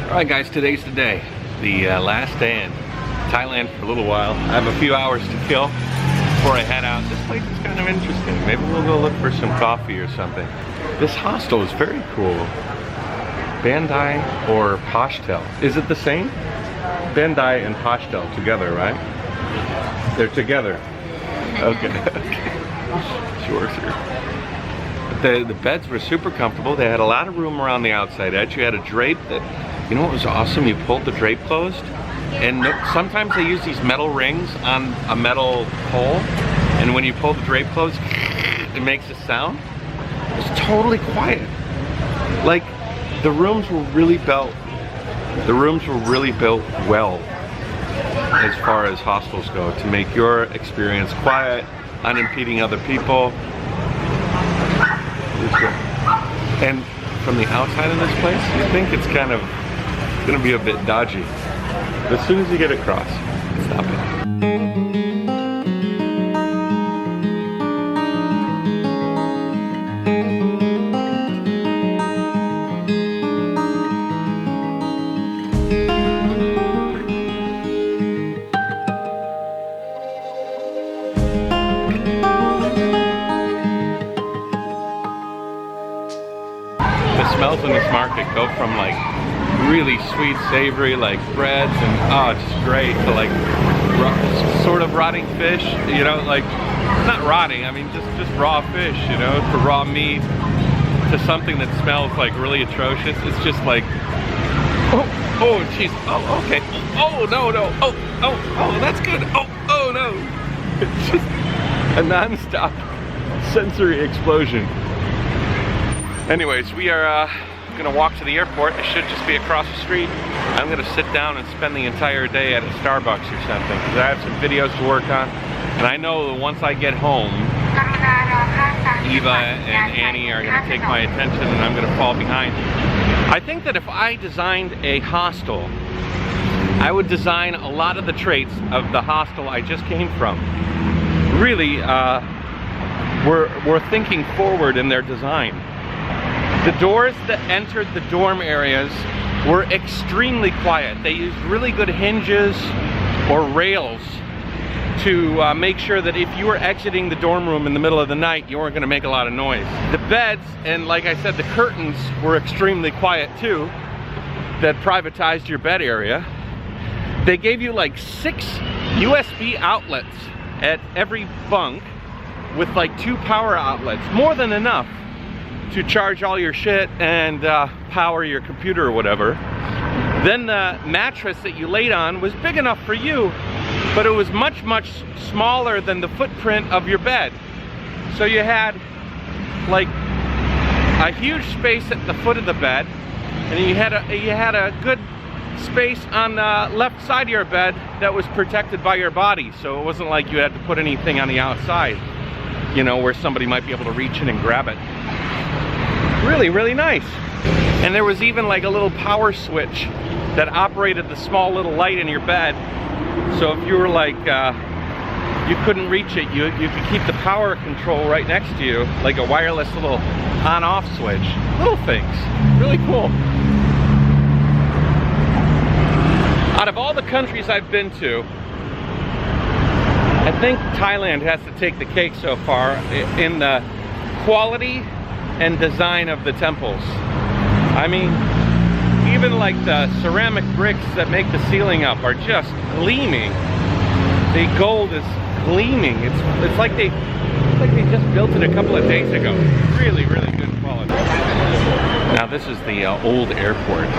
Alright guys, today's the day. The last day in Thailand for a little while. I have a few hours to kill before I head out. This place is kind of interesting. Maybe we'll go look for some coffee or something. This hostel is very cool. Bandai or hostel. Is it the same? Bandai and hostel together, right? They're together. Okay. Sure. The beds were super comfortable. They had a lot of room around the outside edge. You had a drape that, you know what was awesome? You pulled the drape closed, and sometimes they use these metal rings on a metal pole, and when you pull the drape closed, it makes a sound. It's totally quiet. Like, the rooms were really built. The rooms were really built well, as far as hostels go, to make your experience quiet, unimpeding other people. And from the outside of this place, you think it's kind of gonna be a bit dodgy. But as soon as you get across, it's not bad. Smells in this market go from like really sweet, savory, like breads and oh, it's just great, to like sort of rotting fish, you know, like not rotting, I mean just raw fish, you know, to raw meat, to something that smells like really atrocious. It's just like, oh jeez, oh okay, oh no, oh that's good, oh no. It's just a non-stop sensory explosion. Anyways, we are gonna walk to the airport. It should just be across the street. I'm gonna sit down and spend the entire day at a Starbucks or something, because I have some videos to work on. And I know that once I get home, Eva and Annie are gonna take my attention and I'm gonna fall behind. I think that if I designed a hostel, I would design a lot of the traits of the hostel I just came from. Really, we're thinking forward in their design. The doors that entered the dorm areas were extremely quiet. They used really good hinges or rails to make sure that if you were exiting the dorm room in the middle of the night, you weren't going to make a lot of noise. The beds, and like I said, the curtains were extremely quiet too, that privatized your bed area. They gave you like 6 USB outlets at every bunk with like 2 power outlets, more than enough to charge all your shit and power your computer or whatever. Then the mattress that you laid on was big enough for you, but it was much smaller than the footprint of your bed. So you had like a huge space at the foot of the bed, and you had a good space on the left side of your bed that was protected by your body, so it wasn't like you had to put anything on the outside, you know, where somebody might be able to reach in and grab it. Really nice. And there was even like a little power switch that operated the small little light in your bed. So if you were like, you couldn't reach it, you could keep the power control right next to you, like a wireless little on-off switch. Little things, really cool. Out of all the countries I've been to, I think Thailand has to take the cake so far in the quality and design of the temples. I mean, even like the ceramic bricks that make the ceiling up are just gleaming. The gold is gleaming. It's like they just built it a couple of days ago. Really good quality. Now this is the old airport.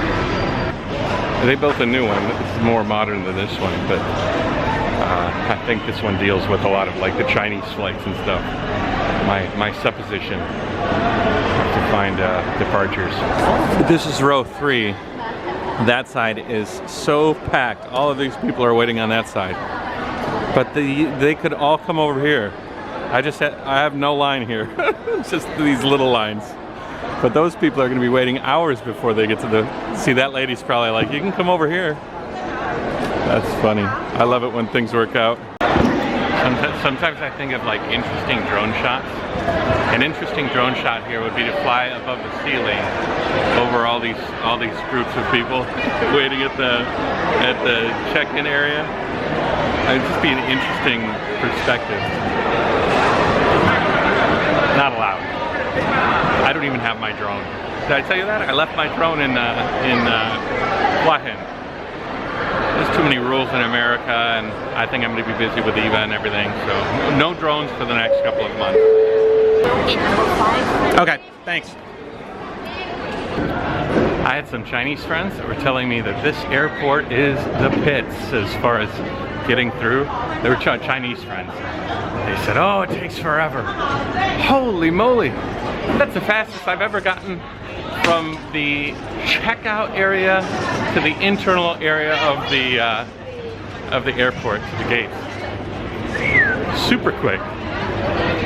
They built a new one. It's more modern than this one, but I think this one deals with a lot of like the Chinese flights and stuff. My supposition to find departures. This is row 3. That side is so packed. All of these people are waiting on that side, but they could all come over here. I have no line here. It's just these little lines. But those people are going to be waiting hours before they get to see that lady's probably like, you can come over here. That's funny. I love it when things work out. Sometimes I think of like interesting drone shots. An interesting drone shot here would be to fly above the ceiling over all these groups of people waiting at the check-in area. It'd just be an interesting perspective. Not allowed. I don't even have my drone. Did I tell you that? I left my drone in Huahen. There's too many rules in America, and I think I'm going to be busy with EVA and everything, so no drones for the next couple of months. Okay, thanks. I had some Chinese friends that were telling me that this airport is the pits as far as getting through. They were Chinese friends. They said, oh, it takes forever. Holy moly! That's the fastest I've ever gotten from the checkout area to the internal area of the airport, to the gates. Super quick.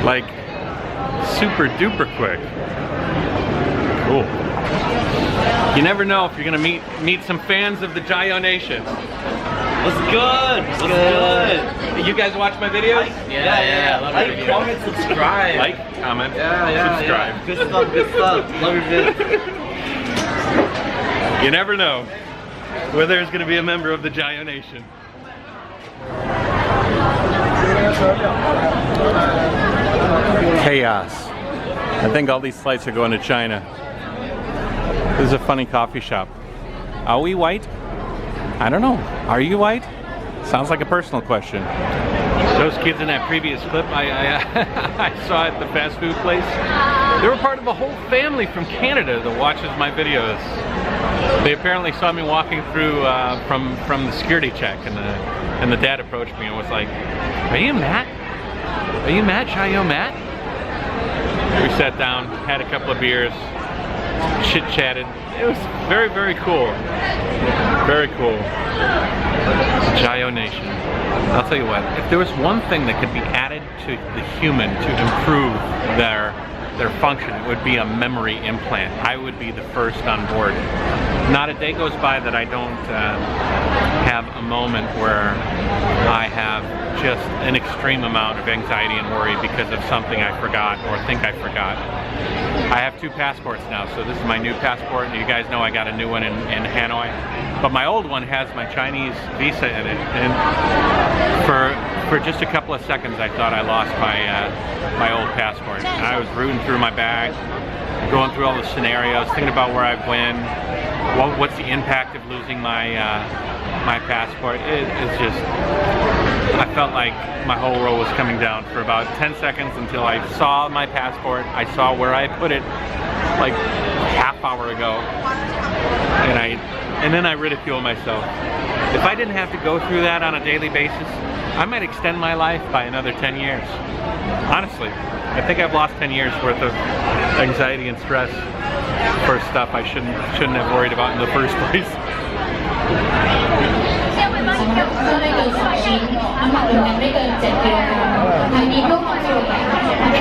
Like, super duper quick. Cool. You never know if you're gonna meet some fans of the Jayoe Nation. What's good? What's good? You guys watch my videos? Yeah. Like, comment, subscribe. Like, comment, subscribe. Yeah. Good stuff. Love your vids. You never know whether there's gonna be a member of the Jayoe Nation. Chaos. I think all these flights are going to China. This is a funny coffee shop. Are we white? I don't know. Are you white? Sounds like a personal question. Those kids in that previous clip I saw at the fast food place, they were part of a whole family from Canada that watches my videos. They apparently saw me walking through from the security check, and the dad approached me and was like, "Are you Matt? Are you Matt? Jayoe Matt?" We sat down, had a couple of beers, chit-chatted. It was very, very cool. Very cool. Jayoe Nation. I'll tell you what, if there was one thing that could be added to the human to improve their function, it would be a memory implant. I would be the first on board. Not a day goes by that I don't have a moment where I have just an extreme amount of anxiety and worry because of something I forgot or think I forgot. I have 2 passports now, so this is my new passport, and you guys know I got a new one in Hanoi. But my old one has my Chinese visa in it, and for just a couple of seconds I thought I lost my old passport. And I was rooting through my bag, going through all the scenarios, thinking about where I've been, what's the impact of losing my passport. It's just, I felt like my whole world was coming down for about 10 seconds until I saw my passport. I saw where I put it like half hour ago, and then I ridiculed myself. If I didn't have to go through that on a daily basis, I might extend my life by another 10 years. Honestly, I think I've lost 10 years worth of anxiety and stress for stuff I shouldn't have worried about in the first place.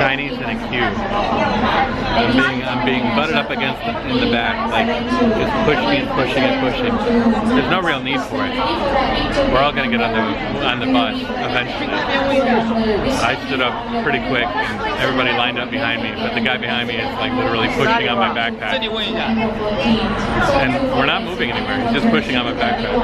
Chinese in a queue. I'm being butted up against in the back, like just pushing and pushing and pushing. There's no real need for it. We're all gonna get on the bus eventually. I stood up pretty quick and everybody lined up behind me, but the guy behind me is like literally pushing on my backpack. And we're not moving anywhere. He's just pushing on my backpack.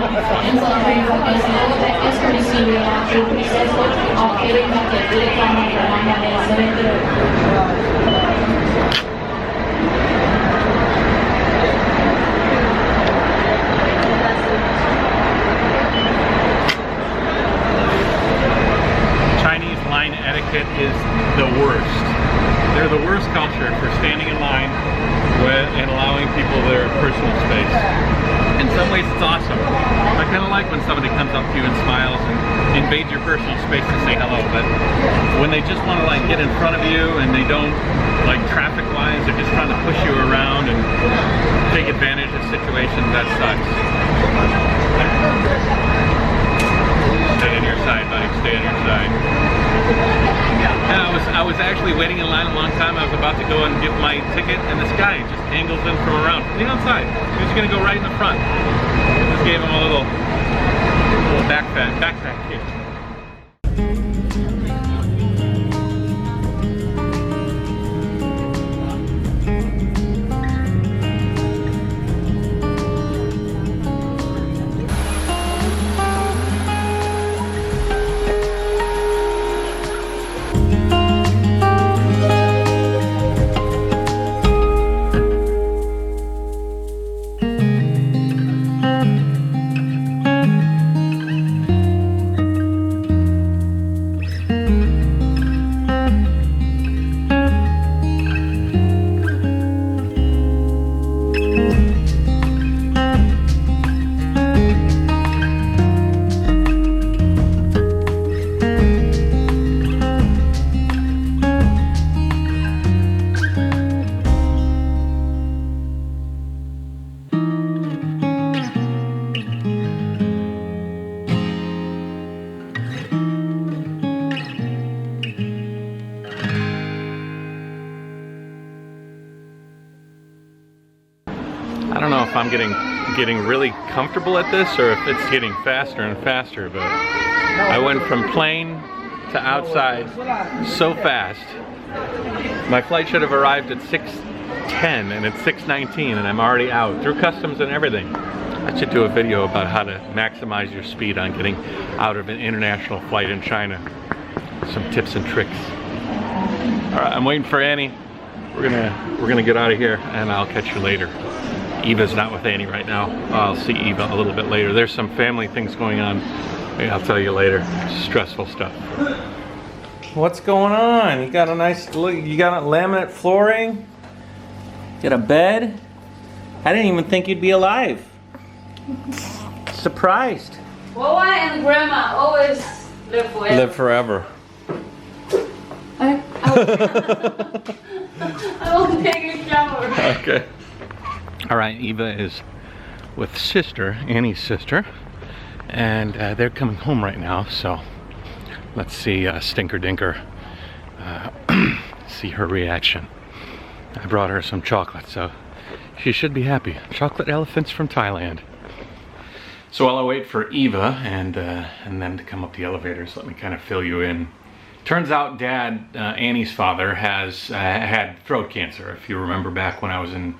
Chinese line etiquette is the worst. They're the worst culture for standing in line and allowing people their personal space. In some ways it's awesome. I kind of like when somebody comes up to you and smiles and invades your personal space to say hello, but when they just want to like get in front of you and they don't, like traffic wise, they're just trying to push you around and take advantage of situations, that sucks. Stay on your side, buddy, stay on your side. Yeah, I was actually waiting in line a long time. I was about to go and get my ticket, and this guy just angles in from around. Lean outside. He was gonna go right in the front. Just gave him a little backpack kick. I'm getting really comfortable at this or if it's getting faster and faster, but I went from plane to outside so fast. My flight should have arrived at 6:10 and it's 6:19 and I'm already out through customs and everything. I should do a video about how to maximize your speed on getting out of an international flight in China. Some tips and tricks. All right, I'm waiting for Annie. We're gonna get out of here and I'll catch you later. Eva's not with Annie right now. I'll see Eva a little bit later. There's some family things going on. Maybe I'll tell you later. Stressful stuff. What's going on? You got a nice look. You got a laminate flooring. You got a bed. I didn't even think you'd be alive. Surprised. Wawa and Grandma always live forever. Live forever. I will take a shower. Okay. All right, Eva is with sister, Annie's sister, and they're coming home right now. So let's see Stinker Dinker, see her reaction. I brought her some chocolate, so she should be happy. Chocolate elephants from Thailand. So while I wait for Eva and then to come up the elevators, let me kind of fill you in. Turns out Dad, Annie's father, has had throat cancer. If you remember back when I was in,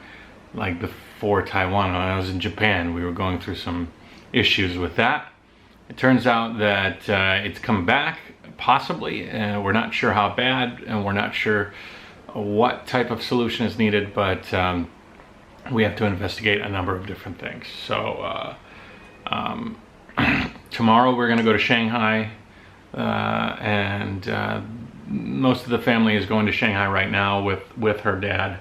like before Taiwan, when I was in Japan, we were going through some issues with that. It turns out that it's come back, possibly. We're not sure how bad, and we're not sure what type of solution is needed, but we have to investigate a number of different things. So tomorrow we're going to go to Shanghai, and most of the family is going to Shanghai right now with her dad,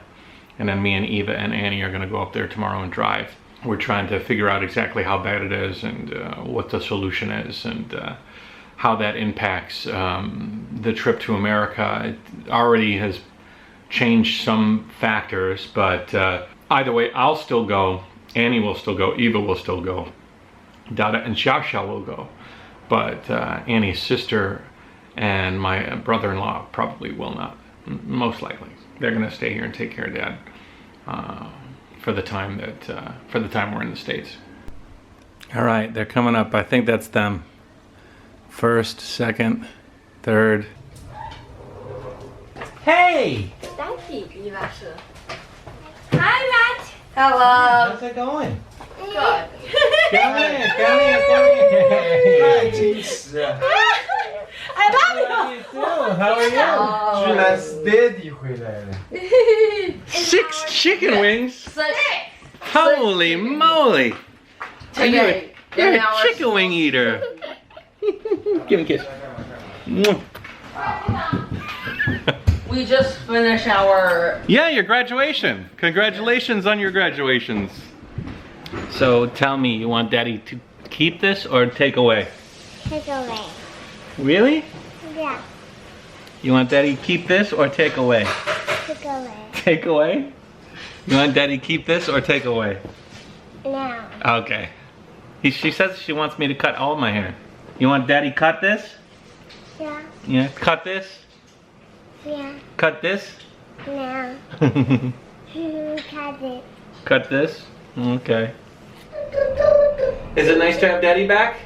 and then me and Eva and Annie are going to go up there tomorrow and drive. We're trying to figure out exactly how bad it is and what the solution is and how that impacts the trip to America. It already has changed some factors, but either way, I'll still go, Annie will still go, Eva will still go, Dada and Xiao will go, but Annie's sister and my brother-in-law probably will not, most likely. They're gonna stay here and take care of Dad for the time we're in the States. All right, they're coming up. I think that's them. First, second, third. Hey! Hi, Matt. Hello. How's it going? Good. Come here, come here, come here. I love you. How are you? 居然 steady 回来了。 6 chicken wings? Six. Holy moly! Are you you're a chicken wing eater. Give him a kiss. Mwah. We just finished our... Yeah, your graduation. Congratulations on your graduations. So tell me, you want Daddy to keep this or take away? Take away. Really? Yeah, You want Daddy to keep this or take away? take away. Take away? You want Daddy to keep this or take away? Now. Okay. She says she wants me to cut all my hair. You want Daddy cut this? Yeah, Yeah. Cut this? yeah. Cut this? Now. Cut it. Cut this? Okay. Is it nice to have Daddy back?